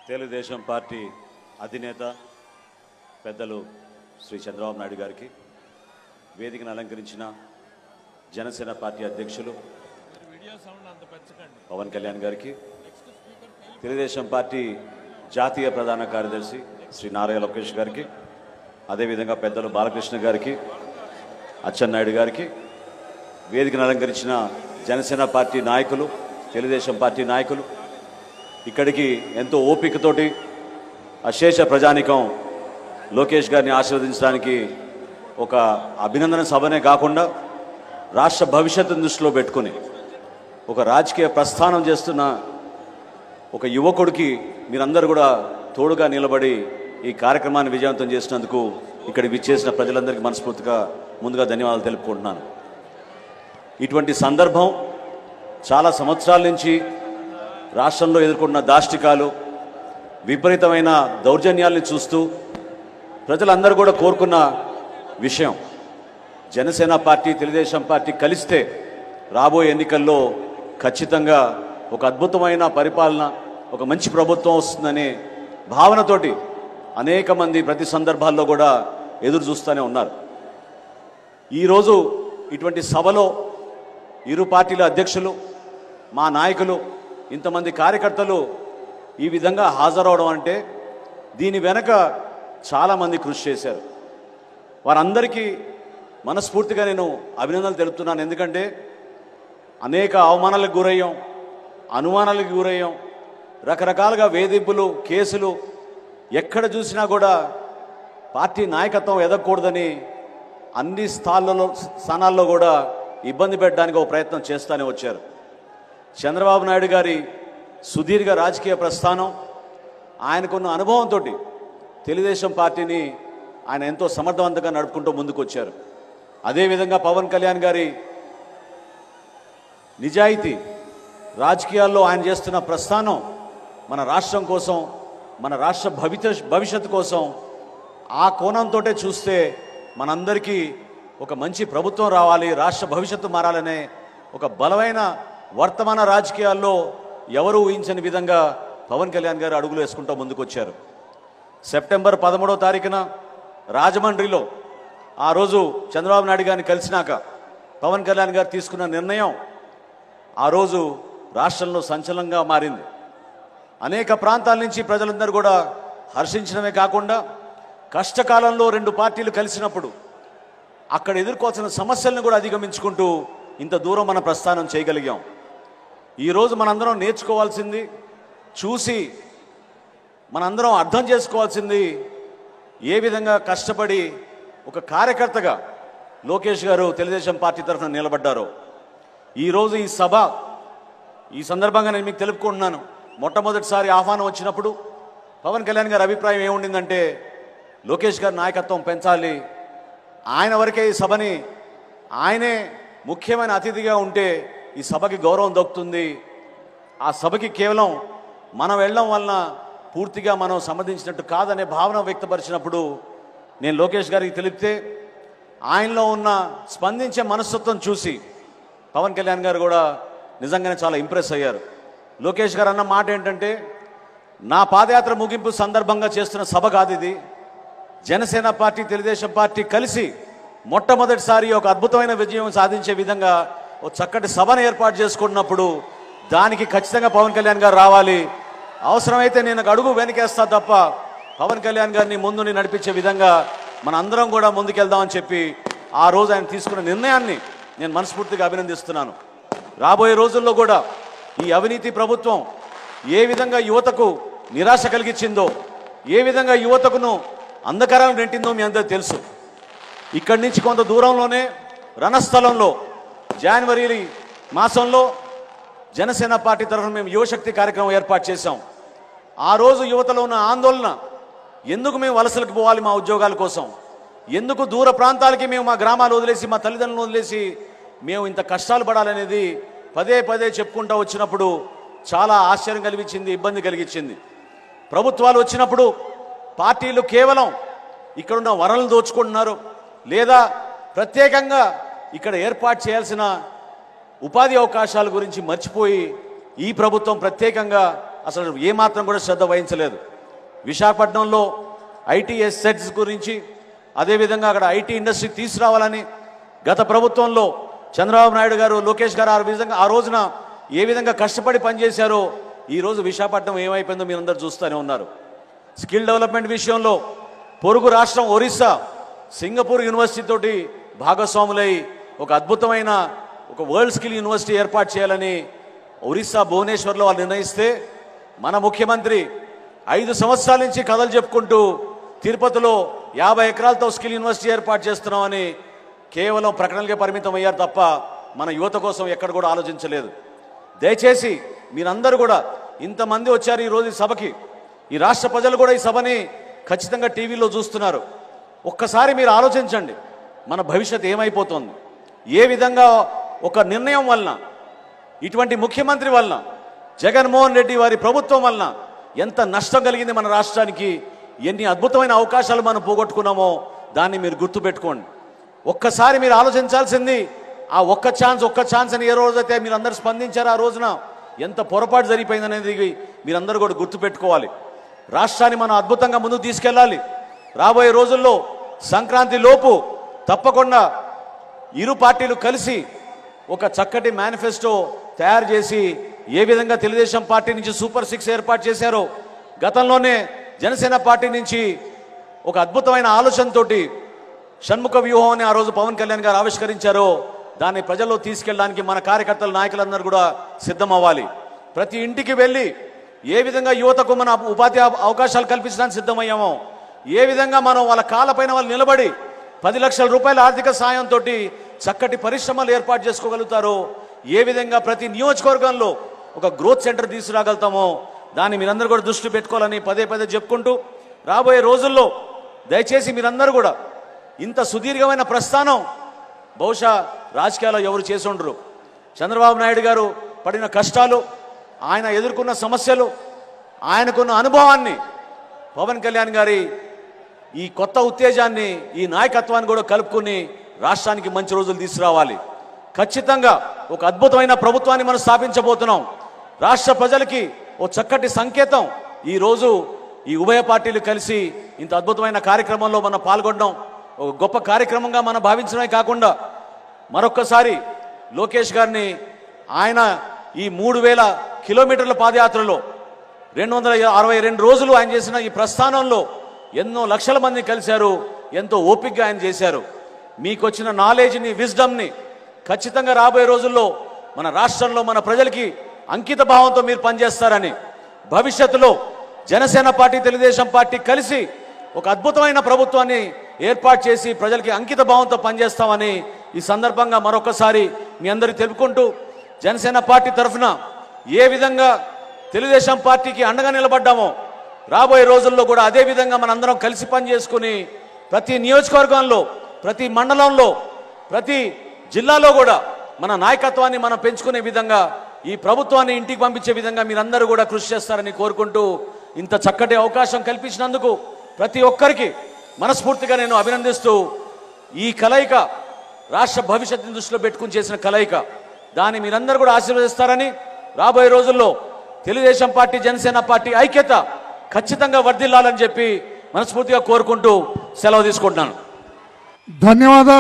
Telugu Desam party అధినేత పెద్దలు శ్రీ చంద్రబాబు నాయుడు గారికి, వేదికను అలంకరించిన జనసేన పార్టీ అధ్యక్షులు పవన్ కళ్యాణ్ గారికి, తెలుగుదేశం పార్టీ జాతీయ ప్రధాన కార్యదర్శి శ్రీ నారా లోకేష్ గారికి, అదేవిధంగా పెద్దలు బాలకృష్ణ గారికి, అచ్చెన్నాయుడు గారికి, వేదికను అలంకరించిన జనసేన పార్టీ నాయకులు, తెలుగుదేశం పార్టీ నాయకులు, ఇక్కడికి ఎంతో ఓపికతోటి అశేష ప్రజానికం లోకేష్ గారిని ఆశీర్వదించడానికి ఒక అభినందన సభనే కాకుండా రాష్ట్ర భవిష్యత్తును దృష్టిలో పెట్టుకుని ఒక రాజకీయ ప్రస్థానం చేస్తున్న ఒక యువకుడికి మీరందరూ కూడా తోడుగా నిలబడి ఈ కార్యక్రమాన్ని విజయవంతం చేసినందుకు ఇక్కడికి విచ్చేసిన ప్రజలందరికీ మనస్ఫూర్తిగా ముందుగా ధన్యవాదాలు తెలుపుకుంటున్నాను. ఇటువంటి సందర్భం చాలా సంవత్సరాల నుంచి రాష్ట్రంలో ఎదుర్కొన్న దాష్టికాలు, విపరీతమైన దౌర్జన్యాల్ని చూస్తూ ప్రజలందరూ కూడా కోరుకున్న విషయం, జనసేన పార్టీ తెలుగుదేశం పార్టీ కలిస్తే రాబోయే ఎన్నికల్లో ఖచ్చితంగా ఒక అద్భుతమైన పరిపాలన, ఒక మంచి ప్రభుత్వం వస్తుందనే భావనతోటి అనేక మంది ప్రతి సందర్భాల్లో కూడా ఎదురు చూస్తూనే ఉన్నారు. ఈరోజు ఇటువంటి సభలో ఇరు పార్టీల అధ్యక్షులు, మా నాయకులు, ఇంతమంది కార్యకర్తలు ఈ విధంగా హాజరవడం అంటే దీని వెనక చాలామంది కృషి చేశారు. వారందరికీ మనస్ఫూర్తిగా నేను అభినందనలు తెలుపుతున్నాను. ఎందుకంటే అనేక అవమానాలకు గురయ్యాం, అనుమానాలకు గురయ్యాం, రకరకాలుగా వేధింపులు, కేసులు, ఎక్కడ చూసినా కూడా పార్టీ నాయకత్వం ఎదగకూడదని అన్ని స్థానాల్లో కూడా ఇబ్బంది పెట్టడానికి ఒక ప్రయత్నం చేస్తూనే వచ్చారు. చంద్రబాబు నాయుడు గారి సుదీర్ఘ రాజకీయ ప్రస్థానం, ఆయనకున్న అనుభవంతో తెలుగుదేశం పార్టీని ఆయన ఎంతో సమర్థవంతంగా నడుపుకుంటూ ముందుకు వచ్చారు. అదేవిధంగా పవన్ కళ్యాణ్ గారి నిజాయితీ, రాజకీయాల్లో ఆయన చేస్తున్న ప్రస్థానం మన రాష్ట్రం కోసం, మన రాష్ట్ర భవిష్యత్తు కోసం, ఆ కోణంతో చూస్తే మనందరికీ ఒక మంచి ప్రభుత్వం రావాలి, రాష్ట్ర భవిష్యత్తు మారాలనే ఒక బలమైన వర్తమాన రాజకీయాల్లో ఎవరు ఊహించని విధంగా పవన్ కళ్యాణ్ గారు అడుగులు వేసుకుంటూ ముందుకు వచ్చారు. సెప్టెంబర్ 13వ తారీఖున రాజమండ్రిలో ఆ రోజు చంద్రబాబు నాయుడు గారిని కలిసినాక పవన్ కళ్యాణ్ గారు తీసుకున్న నిర్ణయం ఆ రోజు రాష్ట్రంలో సంచలనంగా మారింది. అనేక ప్రాంతాల నుంచి ప్రజలందరూ కూడా హర్షించడమే కాకుండా కష్టకాలంలో రెండు పార్టీలు కలిసినప్పుడు అక్కడ ఎదుర్కోవాల్సిన సమస్యలను కూడా అధిగమించుకుంటూ ఇంత దూరం మన ప్రస్థానం చేయగలిగాం. ఈరోజు మనందరం నేర్చుకోవాల్సింది, చూసి మనందరం అర్థం చేసుకోవాల్సింది, ఏ విధంగా కష్టపడి ఒక కార్యకర్తగా లోకేష్ గారు తెలుగుదేశం పార్టీ తరఫున నిలబడ్డారో. ఈరోజు ఈ సభ, ఈ సందర్భంగా నేను మీకు తెలుపుకుంటున్నాను. మొట్టమొదటిసారి ఆహ్వానం వచ్చినప్పుడు పవన్ కళ్యాణ్ గారి అభిప్రాయం ఏముండిందంటే లోకేష్ గారి నాయకత్వం పెంచాలి, ఆయన వరకే ఈ సభని, ఆయనే ముఖ్యమైన అతిథిగా ఉంటే ఈ సభకి గౌరవం దక్కుతుంది, ఆ సభకి కేవలం మనం వెళ్ళడం వలన పూర్తిగా మనం సంబంధించినట్టు కాదనే భావన వ్యక్తపరిచినప్పుడు నేను లోకేష్ గారికి తెలిపితే ఆయనలో ఉన్న స్పందించే మనస్తత్వం చూసి పవన్ కళ్యాణ్ గారు కూడా నిజంగానే చాలా ఇంప్రెస్ అయ్యారు. లోకేష్ గారు అన్న మాట ఏంటంటే, నా పాదయాత్ర ముగింపు సందర్భంగా చేస్తున్న సభ కాదు ఇది, జనసేన పార్టీ తెలుగుదేశం పార్టీ కలిసి మొట్టమొదటిసారి ఒక అద్భుతమైన విజయం సాధించే విధంగా ఒక చక్కటి సభను ఏర్పాటు చేసుకున్నప్పుడు దానికి ఖచ్చితంగా పవన్ కళ్యాణ్ గారు రావాలి, అవసరమైతే నేను అడుగు వెనకేస్తా తప్ప పవన్ కళ్యాణ్ గారిని ముందుని నడిపించే విధంగా మన అందరం కూడా ముందుకెళ్దామని చెప్పి ఆ రోజు ఆయన తీసుకున్న నిర్ణయాన్ని నేను మనస్ఫూర్తిగా అభినందిస్తున్నాను. రాబోయే రోజుల్లో కూడా ఈ అవినీతి ప్రభుత్వం ఏ విధంగా యువతకు నిరాశ కలిగించిందో, ఏ విధంగా యువతకును అంధకారాన్ని రెంటిందో మీ అందరూ తెలుసు. ఇక్కడి నుంచి కొంత దూరంలోనే రణస్థలంలో జనవరి మాసంలో జనసేన పార్టీ తరఫున మేము యువశక్తి కార్యక్రమం ఏర్పాటు చేశాం. ఆ రోజు యువతలో ఉన్న ఆందోళన, ఎందుకు మేము వలసలకు పోవాలి మా ఉద్యోగాల కోసం, ఎందుకు దూర ప్రాంతాలకి మేము మా గ్రామాలు వదిలేసి, మా తల్లిదండ్రులను వదిలేసి మేము ఇంత కష్టాలు పడాలనేది పదే పదే చెప్పుకుంటూ వచ్చినప్పుడు చాలా ఆశ్చర్యం కలిగించింది, ఇబ్బంది కలిగించింది. ప్రభుత్వాలు వచ్చినప్పుడు పార్టీలు కేవలం ఇక్కడున్న వనరులు దోచుకుంటున్నారు, లేదా ప్రత్యేకంగా ఇక్కడ ఏర్పాటు చేయాల్సిన ఉపాధి అవకాశాల గురించి మర్చిపోయి ఈ ప్రభుత్వం ప్రత్యేకంగా అసలు ఏమాత్రం కూడా శ్రద్ధ వహించలేదు. విశాఖపట్నంలో ఐటీ సెట్స్ గురించి, అదేవిధంగా అక్కడ ఐటీ ఇండస్ట్రీ తీసుకురావాలని గత ప్రభుత్వంలో చంద్రబాబు నాయుడు గారు, లోకేష్ గారు ఆ రోజున ఏ విధంగా కష్టపడి పనిచేశారో ఈరోజు విశాఖపట్నం ఏమైపోయిందో మీరందరూ చూస్తూనే ఉన్నారు. స్కిల్ డెవలప్మెంట్ విషయంలో పొరుగు రాష్ట్రం ఒరిస్సా సింగపూర్ యూనివర్సిటీ తోటి భాగస్వాములై ఒక అద్భుతమైన ఒక వరల్డ్ స్కిల్ యూనివర్సిటీ ఏర్పాటు చేయాలని ఒరిస్సా భువనేశ్వర్లో వాళ్ళు నిర్ణయిస్తే మన ముఖ్యమంత్రి 5 సంవత్సరాల నుంచి కథలు చెప్పుకుంటూ తిరుపతిలో 50 ఎకరాలతో స్కిల్ యూనివర్సిటీ ఏర్పాటు చేస్తున్నామని కేవలం ప్రకటనలకే పరిమితం అయ్యారు తప్ప మన యువత కోసం ఎక్కడ కూడా ఆలోచించలేదు. దయచేసి మీరందరూ కూడా ఇంతమంది వచ్చారు ఈరోజు ఈ సభకి, ఈ రాష్ట్ర ప్రజలు కూడా ఈ సభని ఖచ్చితంగా టీవీలో చూస్తున్నారు. ఒక్కసారి మీరు ఆలోచించండి, మన భవిష్యత్ ఏమైపోతుంది, ఏ విధంగా ఒక నిర్ణయం వలన, ఇటువంటి ముఖ్యమంత్రి వలన, జగన్మోహన్ రెడ్డి వారి ప్రభుత్వం వలన ఎంత నష్టం కలిగింది మన రాష్ట్రానికి, ఎన్ని అద్భుతమైన అవకాశాలు మనం పోగొట్టుకున్నామో దాన్ని మీరు గుర్తుపెట్టుకోండి. ఒక్కసారి మీరు ఆలోచించాల్సింది ఆ ఒక్క ఛాన్స్ అని ఏ రోజైతే మీరు అందరూ స్పందించారో ఆ రోజున ఎంత పొరపాటు జరిగిపోయిందనేది మీరందరూ కూడా గుర్తుపెట్టుకోవాలి. రాష్ట్రాన్ని మనం అద్భుతంగా ముందుకు తీసుకెళ్ళాలి. రాబోయే రోజుల్లో సంక్రాంతి లోపు తప్పకుండా ఇరు పార్టీలు కలిసి ఒక చక్కటి మేనిఫెస్టో తయారు చేసి ఏ విధంగా తెలుగుదేశం పార్టీ నుంచి సూపర్ 6 ఏర్పాటు చేశారో, గతంలోనే జనసేన పార్టీ నుంచి ఒక అద్భుతమైన ఆలోచనతోటి షణ్ముఖ వ్యూహం అని ఆ రోజు పవన్ కళ్యాణ్ గారు ఆవిష్కరించారో దాన్ని ప్రజల్లో తీసుకెళ్ళడానికి మన కార్యకర్తలు, నాయకులందరూ కూడా సిద్ధం అవ్వాలి. ప్రతి ఇంటికి వెళ్ళి ఏ విధంగా యువతకు మన ఉపాధి అవకాశాలు కల్పించడానికి సిద్ధమయ్యామో, ఏ విధంగా మనం వాళ్ళ కాళ్ళపైన వాళ్ళు నిలబడి 10 లక్షల రూపాయల ఆర్థిక సాయంతో చక్కటి పరిశ్రమలు ఏర్పాటు చేసుకోగలుగుతారో, ఏ విధంగా ప్రతి నియోజకవర్గంలో ఒక గ్రోత్ సెంటర్ తీసుకురాగలుగుతామో దాన్ని మీరందరూ కూడా దృష్టి పెట్టుకోవాలని పదే చెప్పుకుంటూ, రాబోయే రోజుల్లో దయచేసి మీరందరూ కూడా ఇంత సుదీర్ఘమైన ప్రస్థానం బహుశా రాజకీయాల్లో ఎవరు చేసి ఉండరు. చంద్రబాబు నాయుడు గారు పడిన కష్టాలు, ఆయన ఎదుర్కొన్న సమస్యలు, ఆయనకున్న అనుభవాన్ని పవన్ కళ్యాణ్ గారి ఈ కొత్త ఉత్తేజాన్ని, ఈ నాయకత్వాన్ని కూడా కలుపుకుని రాష్ట్రానికి మంచి రోజులు తీసుకురావాలి. ఖచ్చితంగా ఒక అద్భుతమైన ప్రభుత్వాన్ని మనం స్థాపించబోతున్నాం. రాష్ట్ర ప్రజలకి ఓ చక్కటి సంకేతం ఈరోజు ఈ ఉభయ పార్టీలు కలిసి ఇంత అద్భుతమైన కార్యక్రమంలో మనం పాల్గొనడం ఒక గొప్ప కార్యక్రమంగా మనం భావించడమే కాకుండా మరొక్కసారి లోకేష్ గారిని ఆయన ఈ 3000 కిలోమీటర్ల పాదయాత్రలో 262 రోజులు ఆయన చేసిన ఈ ప్రస్థానంలో ఎన్నో లక్షల మంది కలిశారు, ఎంతో ఓపికగా ఆయన చేశారు. మీకు వచ్చిన నాలెడ్జ్ని, విజ్డమ్ని ఖచ్చితంగా రాబోయే రోజుల్లో మన రాష్ట్రంలో మన ప్రజలకి అంకిత భావంతో మీరు పనిచేస్తారని, భవిష్యత్తులో జనసేన పార్టీ, తెలుగుదేశం పార్టీ కలిసి ఒక అద్భుతమైన ప్రభుత్వాన్ని ఏర్పాటు చేసి ప్రజలకి అంకిత భావంతో పనిచేస్తామని ఈ సందర్భంగా మరొకసారి మీ అందరికీ తెలుపుకుంటూ, జనసేన పార్టీ తరఫున ఏ విధంగా తెలుగుదేశం పార్టీకి అండగా నిలబడ్డామో రాబోయే రోజుల్లో కూడా అదే విధంగా మనందరం కలిసి పనిచేసుకుని ప్రతి నియోజకవర్గంలో, ప్రతి మండలంలో, ప్రతి జిల్లాలో కూడా మన నాయకత్వాన్ని మనం పెంచుకునే విధంగా, ఈ ప్రభుత్వాన్ని ఇంటికి పంపించే విధంగా మీరందరూ కూడా కృషి చేస్తారని కోరుకుంటూ, ఇంత చక్కటి అవకాశం కల్పించినందుకు ప్రతి ఒక్కరికి మనస్ఫూర్తిగా నేను అభినందిస్తూ, ఈ కలయిక రాష్ట్ర భవిష్యత్తుని దృష్టిలో పెట్టుకుని చేసిన కలయిక, దాన్ని మీరందరూ కూడా ఆశీర్వదిస్తారని, రాబోయే రోజుల్లో తెలుగుదేశం పార్టీ, జనసేన పార్టీ ఐక్యత ఖచ్చితంగా వర్ధిల్లాలని చెప్పి మనస్ఫూర్తిగా కోరుకుంటూ సెలవు తీసుకుంటున్నాను. ధన్యవాదాలు.